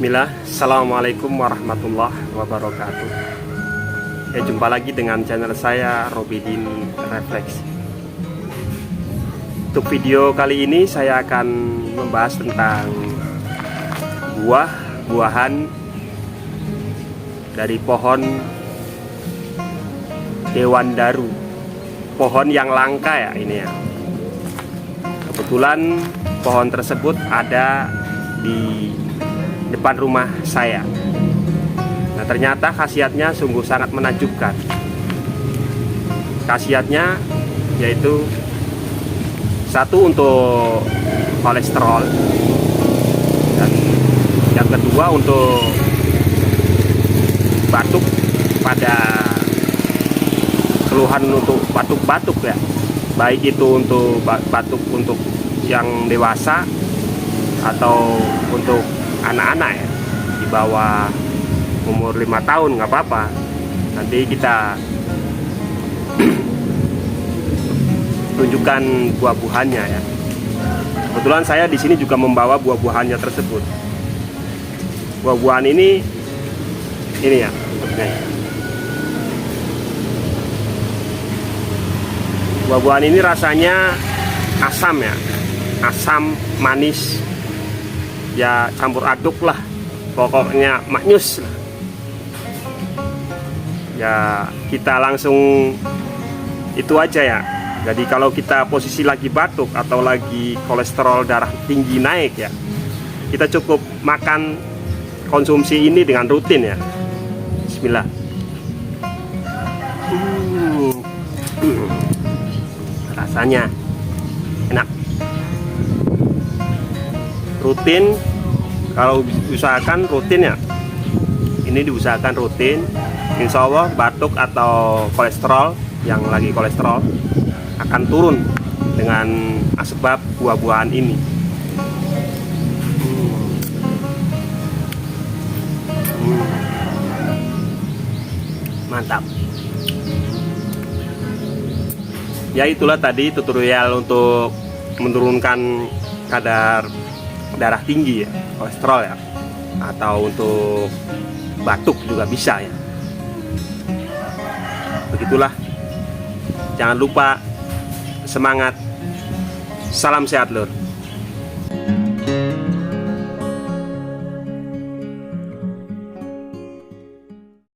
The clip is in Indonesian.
Bismillah, Assalamualaikum warahmatullahi wabarakatuh. Jumpa lagi dengan channel saya Robidin Refleksi. Untuk video kali ini saya akan membahas tentang buah-buahan dari pohon Dewandaru, pohon yang langka ya ini ya. Kebetulan pohon tersebut ada di depan rumah saya. Nah, ternyata khasiatnya sungguh sangat menakjubkan. Khasiatnya yaitu satu untuk kolesterol, dan yang kedua untuk batuk, pada keluhan untuk batuk-batuk ya, baik itu untuk batuk untuk yang dewasa atau untuk anak-anak ya, di bawah umur 5 tahun nggak apa-apa. Nanti kita tunjukkan buah-buahannya ya. Kebetulan saya di sini juga membawa buah-buahannya tersebut. Buah-buahan ini ya bentuknya. Buah-buahan ini rasanya asam ya, asam manis ya, campur aduk lah, pokoknya maknyus lah. Ya kita langsung itu aja ya. Jadi kalau kita posisi lagi batuk atau lagi kolesterol darah tinggi naik ya, kita cukup makan konsumsi ini dengan rutin ya. Bismillah. Rasanya enak. Rutin, kalau usahakan rutin ya, ini diusahakan rutin, insya Allah batuk atau kolesterol, yang lagi kolesterol akan turun dengan asbab buah-buahan ini. Mantap. Ya itulah tadi tutorial untuk menurunkan kadar darah tinggi ya, kolesterol ya, atau untuk batuk juga bisa ya. Begitulah. Jangan lupa semangat. Salam sehat lur.